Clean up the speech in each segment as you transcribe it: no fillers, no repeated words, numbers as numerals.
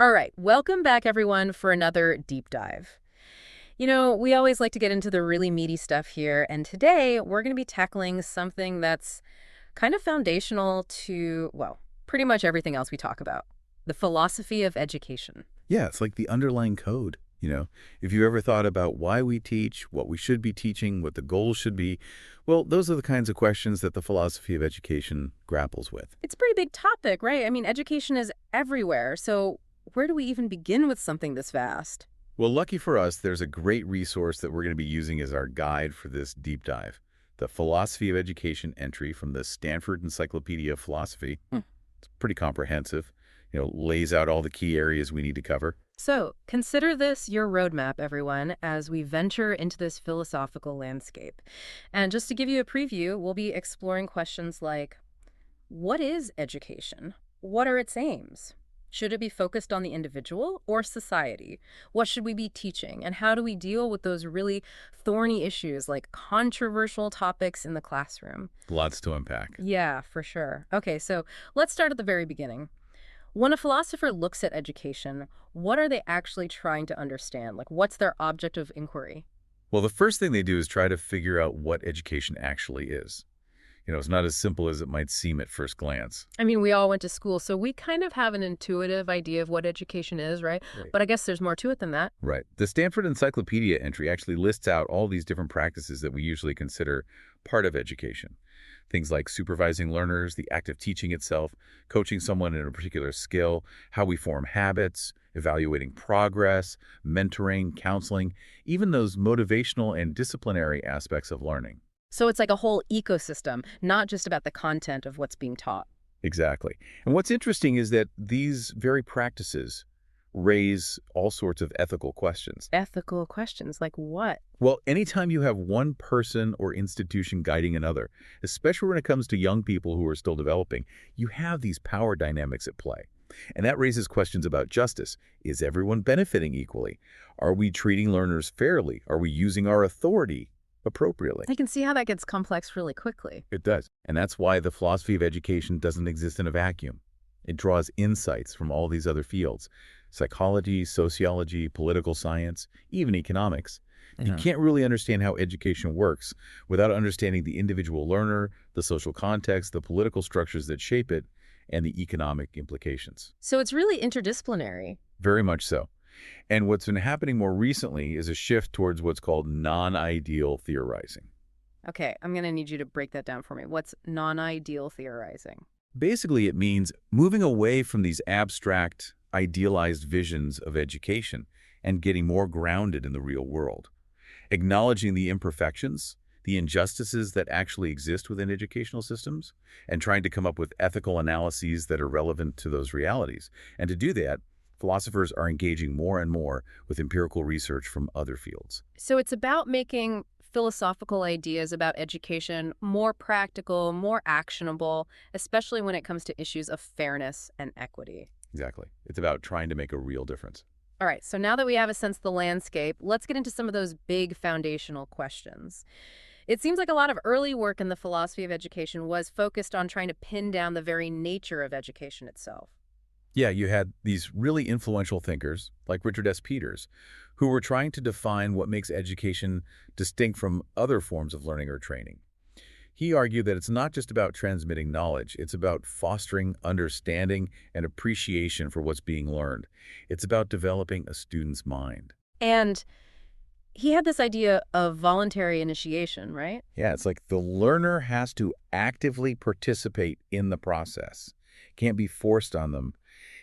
All right, welcome back, everyone, for another deep dive. We always like to get into the really meaty stuff here, and today we're going to be tackling something that's kind of foundational to, well, pretty much everything else we talk about, the philosophy of education. Yeah, it's like the underlying code. If you ever thought about why we teach, what we should be teaching, what the goals should be, well, those are the kinds of questions that the philosophy of education grapples with. It's a pretty big topic, right? I mean, education is everywhere, so where do we even begin with something this vast? Well, lucky for us, there's a great resource that we're going to be using as our guide for this deep dive. The Philosophy of Education entry from the Stanford Encyclopedia of Philosophy. Hmm. It's pretty comprehensive. Lays out all the key areas we need to cover. So, consider this your roadmap, everyone, as we venture into this philosophical landscape. And just to give you a preview, we'll be exploring questions like, what is education? What are its aims? Should it be focused on the individual or society? What should we be teaching? And how do we deal with those really thorny issues like controversial topics in the classroom? Lots to unpack. Yeah, for sure. Okay, so let's start at the very beginning. When a philosopher looks at education, what are they actually trying to understand? Like, what's their object of inquiry? Well, the first thing they do is try to figure out what education actually is. It's not as simple as it might seem at first glance. I mean, we all went to school, so we kind of have an intuitive idea of what education is, right? Right. But I guess there's more to it than that. Right. The Stanford Encyclopedia entry actually lists out all these different practices that we usually consider part of education. Things like supervising learners, the act of teaching itself, coaching someone in a particular skill, how we form habits, evaluating progress, mentoring, counseling, even those motivational and disciplinary aspects of learning. So it's like a whole ecosystem, not just about the content of what's being taught. Exactly. And what's interesting is that these very practices raise all sorts of ethical questions. Ethical questions like what? Well, anytime you have one person or institution guiding another, especially when it comes to young people who are still developing, you have these power dynamics at play. And that raises questions about justice. Is everyone benefiting equally? Are we treating learners fairly? Are we using our authority appropriately? I can see how that gets complex really quickly. It does. And that's why the philosophy of education doesn't exist in a vacuum. It draws insights from all these other fields: psychology, sociology, political science, even economics. You can't really understand how education works without understanding the individual learner, the social context, the political structures that shape it, and the economic implications. So it's really interdisciplinary. Very much so. And what's been happening more recently is a shift towards what's called non-ideal theorizing. Okay, I'm going to need you to break that down for me. What's non-ideal theorizing? Basically, it means moving away from these abstract, idealized visions of education and getting more grounded in the real world, acknowledging the imperfections, the injustices that actually exist within educational systems, and trying to come up with ethical analyses that are relevant to those realities. And to do that, philosophers are engaging more and more with empirical research from other fields. So it's about making philosophical ideas about education more practical, more actionable, especially when it comes to issues of fairness and equity. Exactly. It's about trying to make a real difference. All right, so now that we have a sense of the landscape, let's get into some of those big foundational questions. It seems like a lot of early work in the philosophy of education was focused on trying to pin down the very nature of education itself. Yeah, you had these really influential thinkers like Richard S. Peters, who were trying to define what makes education distinct from other forms of learning or training. He argued that it's not just about transmitting knowledge, it's about fostering understanding and appreciation for what's being learned. It's about developing a student's mind. And he had this idea of voluntary initiation, right? Yeah, it's like the learner has to actively participate in the process. Can't be forced on them.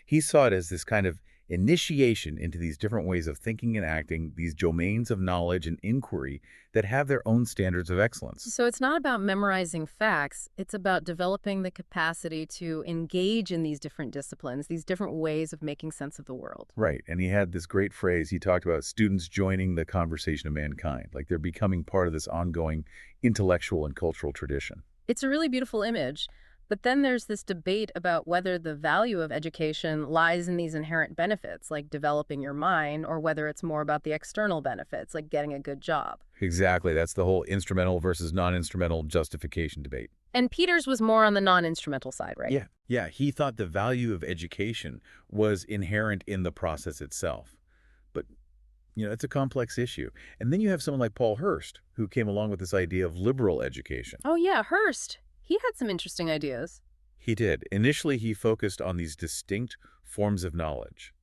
He saw it as this kind of initiation into these different ways of thinking and acting, these domains of knowledge and inquiry that have their own standards of excellence. So it's not about memorizing facts. It's about developing the capacity to engage in these different disciplines, these different ways of making sense of the world. Right. And he had this great phrase. He talked about students joining the conversation of mankind, like they're becoming part of this ongoing intellectual and cultural tradition. It's a really beautiful image. But then there's this debate about whether the value of education lies in these inherent benefits, like developing your mind, or whether it's more about the external benefits, like getting a good job. Exactly. That's the whole instrumental versus non-instrumental justification debate. And Peters was more on the non-instrumental side, right? Yeah, he thought the value of education was inherent in the process itself. But, it's a complex issue. And then you have someone like Paul Hurst, who came along with this idea of liberal education. Oh, yeah, Hearst. He had some interesting ideas. He did. Initially, he focused on these distinct forms of knowledge,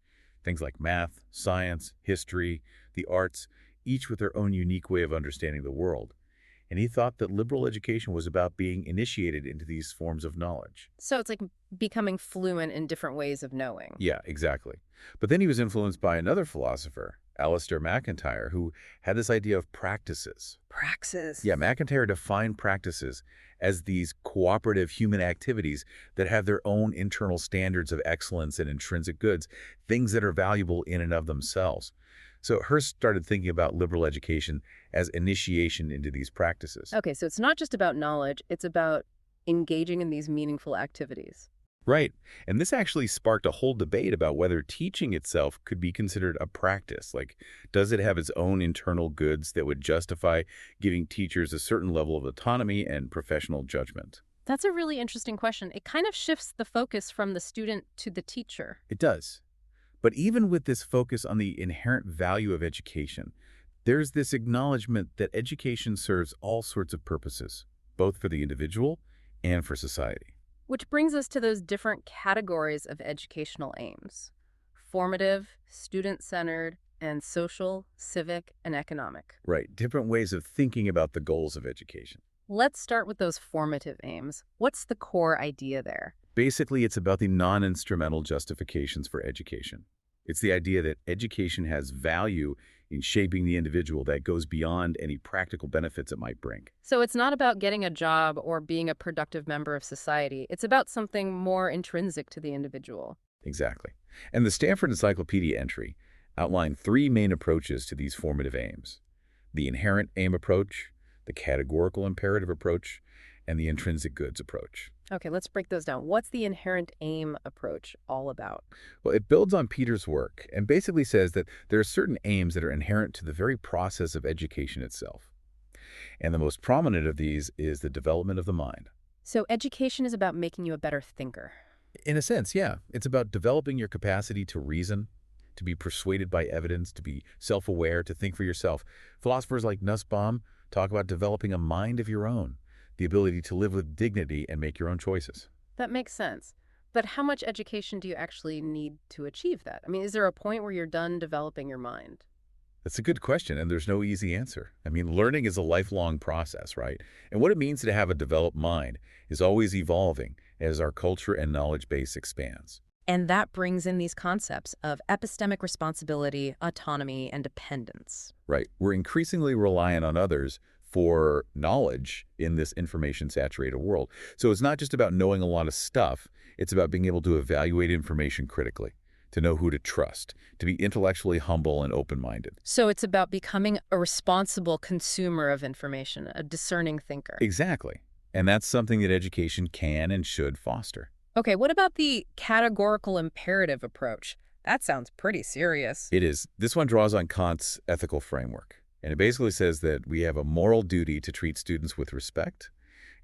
things like math, science, history, the arts, each with their own unique way of understanding the world. And he thought that liberal education was about being initiated into these forms of knowledge. So it's like becoming fluent in different ways of knowing. Yeah, exactly. But then he was influenced by another philosopher, Alasdair MacIntyre, who had this idea of practices. Praxis. Yeah, MacIntyre defined practices as these cooperative human activities that have their own internal standards of excellence and intrinsic goods, things that are valuable in and of themselves. So Hearst started thinking about liberal education as initiation into these practices. Okay, so it's not just about knowledge, it's about engaging in these meaningful activities. Right. And this actually sparked a whole debate about whether teaching itself could be considered a practice. Like, does it have its own internal goods that would justify giving teachers a certain level of autonomy and professional judgment? That's a really interesting question. It kind of shifts the focus from the student to the teacher. It does. But even with this focus on the inherent value of education, there's this acknowledgement that education serves all sorts of purposes, both for the individual and for society. Which brings us to those different categories of educational aims: formative, student-centered, and social, civic, and economic. Right, different ways of thinking about the goals of education. Let's start with those formative aims. What's the core idea there? Basically, it's about the non-instrumental justifications for education. It's the idea that education has value in shaping the individual that goes beyond any practical benefits it might bring. So it's not about getting a job or being a productive member of society. It's about something more intrinsic to the individual. Exactly. And the Stanford Encyclopedia entry outlined three main approaches to these formative aims: the inherent aim approach, the categorical imperative approach, and the intrinsic goods approach. Okay, let's break those down. What's the inherent aim approach all about? Well, it builds on Peters' work and basically says that there are certain aims that are inherent to the very process of education itself. And the most prominent of these is the development of the mind. So education is about making you a better thinker. In a sense, yeah, it's about developing your capacity to reason, to be persuaded by evidence, to be self-aware, to think for yourself. Philosophers like Nussbaum talk about developing a mind of your own, the ability to live with dignity and make your own choices. That makes sense. But how much education do you actually need to achieve that? I mean, is there a point where you're done developing your mind? That's a good question, and there's no easy answer. I mean, learning is a lifelong process, right? And what it means to have a developed mind is always evolving as our culture and knowledge base expands. And that brings in these concepts of epistemic responsibility, autonomy, and dependence. Right. We're increasingly reliant on others for knowledge in this information-saturated world. So it's not just about knowing a lot of stuff. It's about being able to evaluate information critically, to know who to trust, to be intellectually humble and open-minded. So it's about becoming a responsible consumer of information, a discerning thinker. Exactly. And that's something that education can and should foster. Okay, what about the categorical imperative approach? That sounds pretty serious. It is. This one draws on Kant's ethical framework. And it basically says that we have a moral duty to treat students with respect,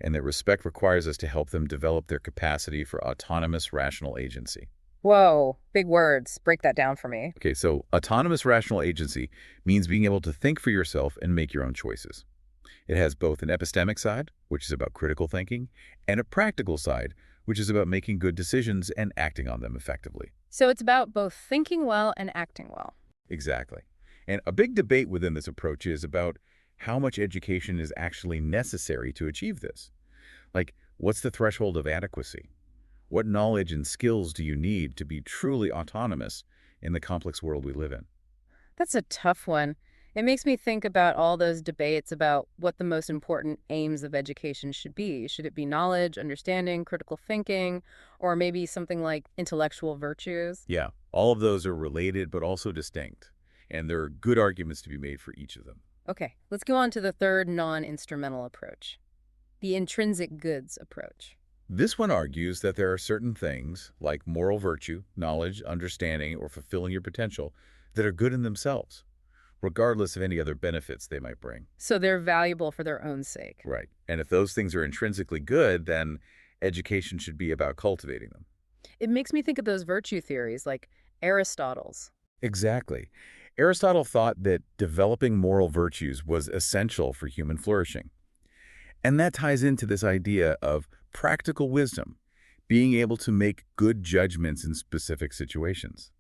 and that respect requires us to help them develop their capacity for autonomous rational agency. Whoa, big words. Break that down for me. Okay, so autonomous rational agency means being able to think for yourself and make your own choices. It has both an epistemic side, which is about critical thinking, and a practical side, which is about making good decisions and acting on them effectively. So it's about both thinking well and acting well. Exactly. And a big debate within this approach is about how much education is actually necessary to achieve this. Like, what's the threshold of adequacy? What knowledge and skills do you need to be truly autonomous in the complex world we live in? That's a tough one. It makes me think about all those debates about what the most important aims of education should be. Should it be knowledge, understanding, critical thinking, or maybe something like intellectual virtues? Yeah, all of those are related but also distinct, and there are good arguments to be made for each of them. Okay, let's go on to the third non-instrumental approach, the intrinsic goods approach. This one argues that there are certain things, like moral virtue, knowledge, understanding, or fulfilling your potential, that are good in themselves, regardless of any other benefits they might bring. So they're valuable for their own sake. Right. And if those things are intrinsically good, then education should be about cultivating them. It makes me think of those virtue theories like Aristotle's. Exactly. Aristotle thought that developing moral virtues was essential for human flourishing. And that ties into this idea of practical wisdom, being able to make good judgments in specific situations.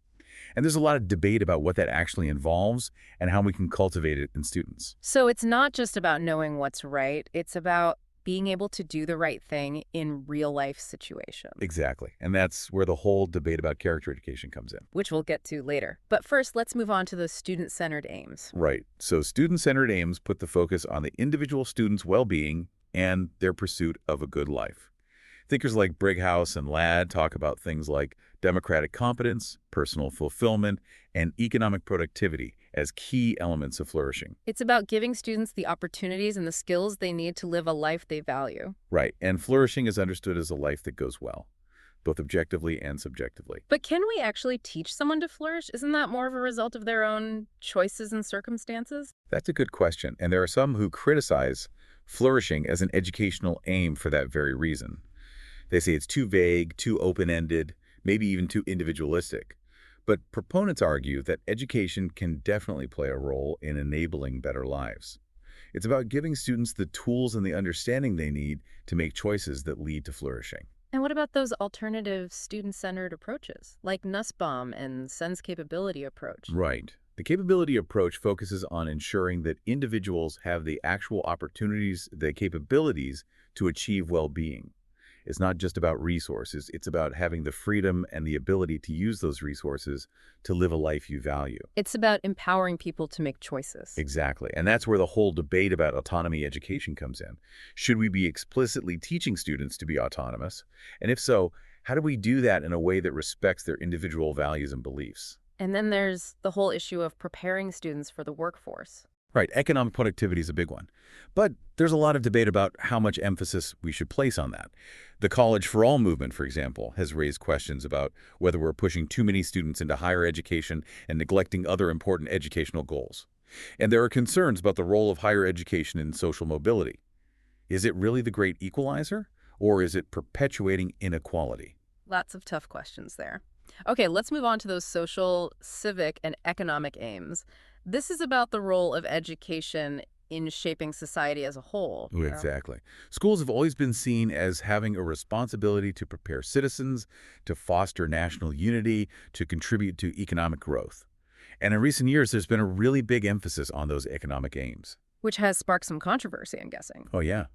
And there's a lot of debate about what that actually involves and how we can cultivate it in students. So it's not just about knowing what's right, it's about being able to do the right thing in real life situations, Exactly. And that's where the whole debate about character education comes in. which we'll get to later. But first, let's move on to those student-centered aims. Right. So student-centered aims put the focus on the individual student's well-being and their pursuit of a good life. Thinkers like Brighouse and Ladd talk about things like democratic competence, personal fulfillment, and economic productivity as key elements of flourishing. It's about giving students the opportunities and the skills they need to live a life they value. Right. And flourishing is understood as a life that goes well, both objectively and subjectively. But can we actually teach someone to flourish? Isn't that more of a result of their own choices and circumstances? That's a good question, and there are some who criticize flourishing as an educational aim for that very reason. They say it's too vague, too open-ended, maybe even too individualistic. But proponents argue that education can definitely play a role in enabling better lives. It's about giving students the tools and the understanding they need to make choices that lead to flourishing. And what about those alternative student-centered approaches, like Nussbaum and Sense Capability approach? Right. The capability approach focuses on ensuring that individuals have the actual opportunities, the capabilities to achieve well-being. It's not just about resources, it's about having the freedom and the ability to use those resources to live a life you value. It's about empowering people to make choices. Exactly. And that's where the whole debate about autonomy education comes in. Should we be explicitly teaching students to be autonomous? And if so, how do we do that in a way that respects their individual values and beliefs? And then there's the whole issue of preparing students for the workforce. Right, economic productivity is a big one. But there's a lot of debate about how much emphasis we should place on that. The College for All movement, for example, has raised questions about whether we're pushing too many students into higher education and neglecting other important educational goals. And there are concerns about the role of higher education in social mobility. Is it really the great equalizer, or is it perpetuating inequality? Lots of tough questions there. Okay, let's move on to those social, civic, and economic aims. This is about the role of education in shaping society as a whole. Oh, exactly. Schools have always been seen as having a responsibility to prepare citizens, to foster national unity, to contribute to economic growth. And in recent years, there's been a really big emphasis on those economic aims. Which has sparked some controversy, I'm guessing. Oh, yeah.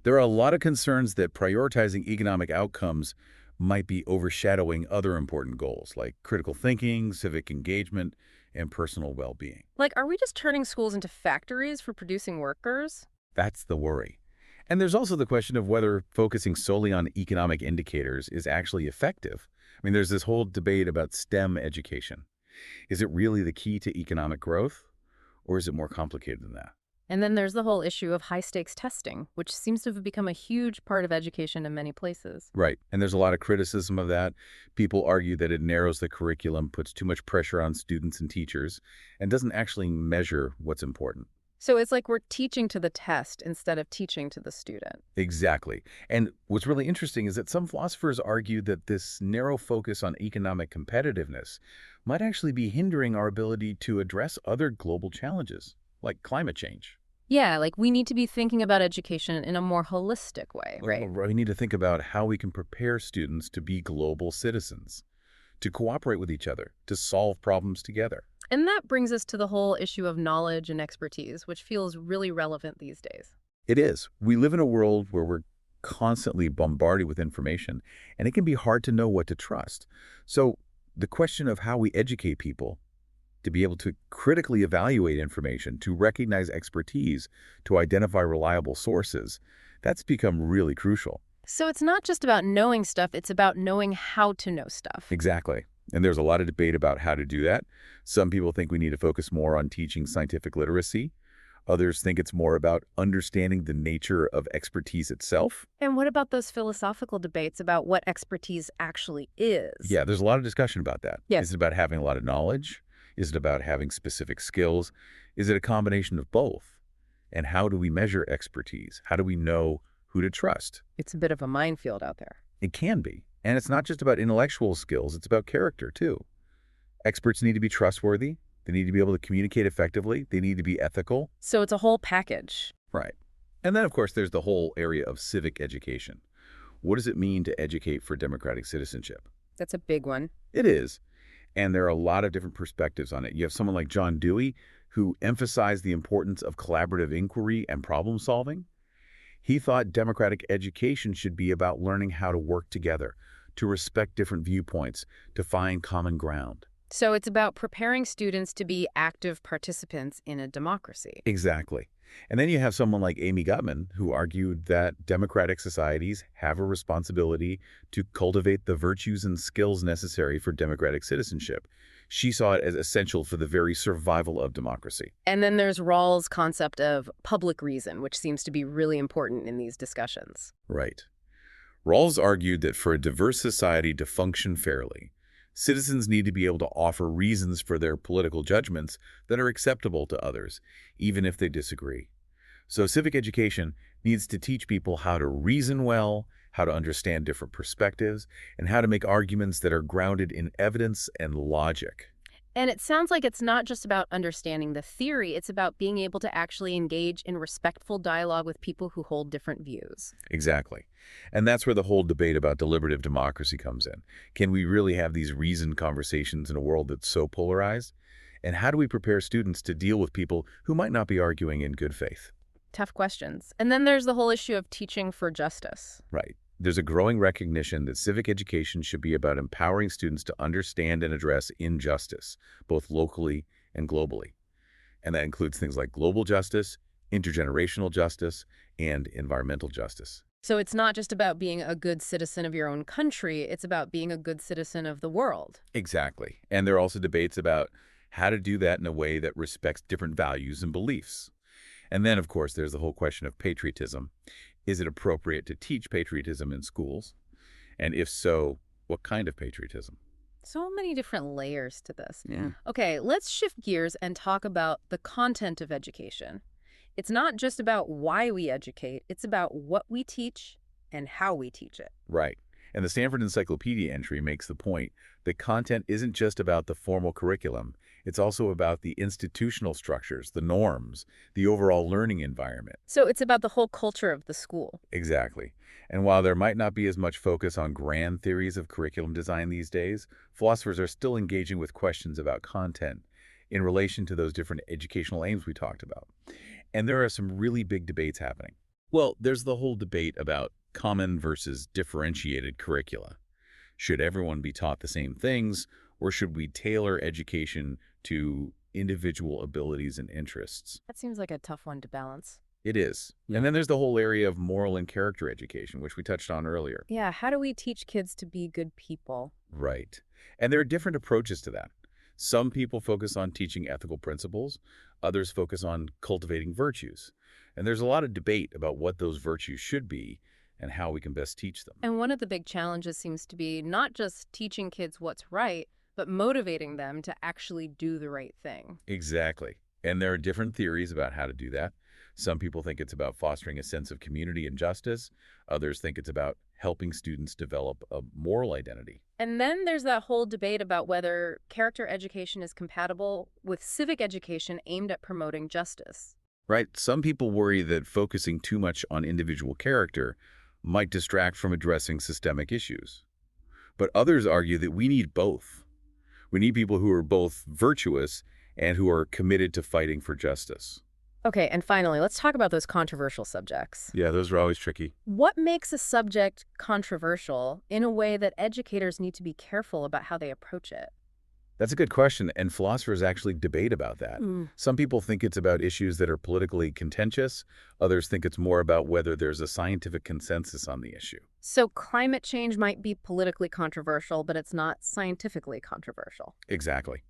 There are a lot of concerns that prioritizing economic outcomes might be overshadowing other important goals like critical thinking, civic engagement, and personal well-being. Like, are we just turning schools into factories for producing workers? That's the worry. And there's also the question of whether focusing solely on economic indicators is actually effective. I mean, there's this whole debate about STEM education. Is it really the key to economic growth, or is it more complicated than that? And then there's the whole issue of high-stakes testing, which seems to have become a huge part of education in many places. Right. And there's a lot of criticism of that. People argue that it narrows the curriculum, puts too much pressure on students and teachers, and doesn't actually measure what's important. So it's like we're teaching to the test instead of teaching to the student. Exactly. And what's really interesting is that some philosophers argue that this narrow focus on economic competitiveness might actually be hindering our ability to address other global challenges, like climate change. Yeah, like we need to be thinking about education in a more holistic way, right? We need to think about how we can prepare students to be global citizens, to cooperate with each other, to solve problems together. And that brings us to the whole issue of knowledge and expertise, which feels really relevant these days. It is. We live in a world where we're constantly bombarded with information, and it can be hard to know what to trust. So the question of how we educate people to be able to critically evaluate information, to recognize expertise, to identify reliable sources, that's become really crucial. So it's not just about knowing stuff, it's about knowing how to know stuff. Exactly. And there's a lot of debate about how to do that. Some people think we need to focus more on teaching scientific literacy. Others think it's more about understanding the nature of expertise itself. And what about those philosophical debates about what expertise actually is? Yeah, there's a lot of discussion about that. Yes. Is it about having a lot of knowledge? Is it about having specific skills? Is it a combination of both? And how do we measure expertise? How do we know who to trust? It's a bit of a minefield out there. It can be. And it's not just about intellectual skills, it's about character, too. Experts need to be trustworthy. They need to be able to communicate effectively. They need to be ethical. So it's a whole package. Right. And then, of course, there's the whole area of civic education. What does it mean to educate for democratic citizenship? That's a big one. It is. And there are a lot of different perspectives on it. You have someone like John Dewey, who emphasized the importance of collaborative inquiry and problem solving. He thought democratic education should be about learning how to work together, to respect different viewpoints, to find common ground. So it's about preparing students to be active participants in a democracy. Exactly. And then you have someone like Amy Gutmann, who argued that democratic societies have a responsibility to cultivate the virtues and skills necessary for democratic citizenship. She saw it as essential for the very survival of democracy. And then there's Rawls' concept of public reason, which seems to be really important in these discussions. Right. Rawls argued that for a diverse society to function fairly, citizens need to be able to offer reasons for their political judgments that are acceptable to others, even if they disagree. So civic education needs to teach people how to reason well, how to understand different perspectives, and how to make arguments that are grounded in evidence and logic. And it sounds like it's not just about understanding the theory, it's about being able to actually engage in respectful dialogue with people who hold different views. Exactly. And that's where the whole debate about deliberative democracy comes in. Can we really have these reasoned conversations in a world that's so polarized? And how do we prepare students to deal with people who might not be arguing in good faith? Tough questions. And then there's the whole issue of teaching for justice. Right. There's a growing recognition that civic education should be about empowering students to understand and address injustice, both locally and globally. And that includes things like global justice, intergenerational justice, and environmental justice. So it's not just about being a good citizen of your own country, it's about being a good citizen of the world. Exactly. And there are also debates about how to do that in a way that respects different values and beliefs. And then, of course, there's the whole question of patriotism. Is it appropriate to teach patriotism in schools? And if so, what kind of patriotism? So many different layers to this. Yeah. Okay, let's shift gears and talk about the content of education. It's not just about why we educate, it's about what we teach and how we teach it. Right. And the Stanford Encyclopedia entry makes the point that content isn't just about the formal curriculum. It's also about the institutional structures, the norms, the overall learning environment. So it's about the whole culture of the school. Exactly. And while there might not be as much focus on grand theories of curriculum design these days, philosophers are still engaging with questions about content in relation to those different educational aims we talked about. And there are some really big debates happening. Well, there's the whole debate about common versus differentiated curricula. Should everyone be taught the same things, or should we tailor education to individual abilities and interests? That seems like a tough one to balance. It is. And then there's the whole area of moral and character education, which we touched on earlier. Yeah, how do we teach kids to be good people? Right. And there are different approaches to that. Some people focus on teaching ethical principles. Others focus on cultivating virtues. And there's a lot of debate about what those virtues should be and how we can best teach them. And one of the big challenges seems to be not just teaching kids what's right, but motivating them to actually do the right thing. Exactly. And there are different theories about how to do that. Some people think it's about fostering a sense of community and justice. Others think it's about helping students develop a moral identity. And then there's that whole debate about whether character education is compatible with civic education aimed at promoting justice. Right? Some people worry that focusing too much on individual character might distract from addressing systemic issues. But others argue that we need both. We need people who are both virtuous and who are committed to fighting for justice. Okay, and finally, let's talk about those controversial subjects. Yeah, those are always tricky. What makes a subject controversial in a way that educators need to be careful about how they approach it? That's a good question, and philosophers actually debate about that. Some people think it's about issues that are politically contentious. Others think it's more about whether there's a scientific consensus on the issue. So climate change might be politically controversial, but it's not scientifically controversial. Exactly.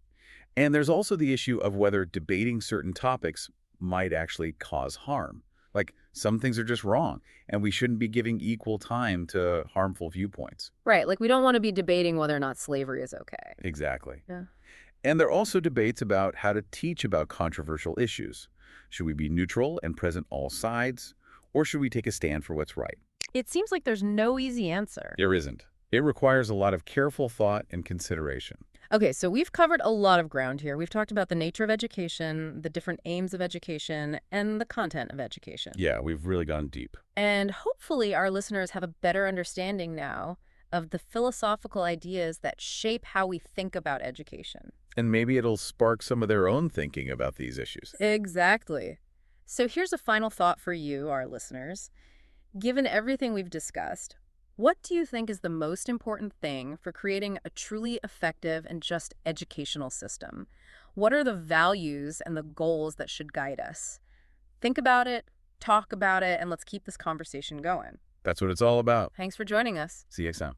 And there's also the issue of whether debating certain topics might actually cause harm. Like, some things are just wrong, and we shouldn't be giving equal time to harmful viewpoints. Right, like we don't want to be debating whether or not slavery is okay. Exactly. Yeah. And there are also debates about how to teach about controversial issues. Should we be neutral and present all sides, or should we take a stand for what's right? It seems like there's no easy answer. There isn't. It requires a lot of careful thought and consideration. Okay, so we've covered a lot of ground here. We've talked about the nature of education, the different aims of education, and the content of education. Yeah, we've really gone deep. And hopefully our listeners have a better understanding now of the philosophical ideas that shape how we think about education. And maybe it'll spark some of their own thinking about these issues. Exactly. So here's a final thought for you, our listeners. Given everything we've discussed, what do you think is the most important thing for creating a truly effective and just educational system? What are the values and the goals that should guide us? Think about it, talk about it, and let's keep this conversation going. That's what it's all about. Thanks for joining us. See you next time.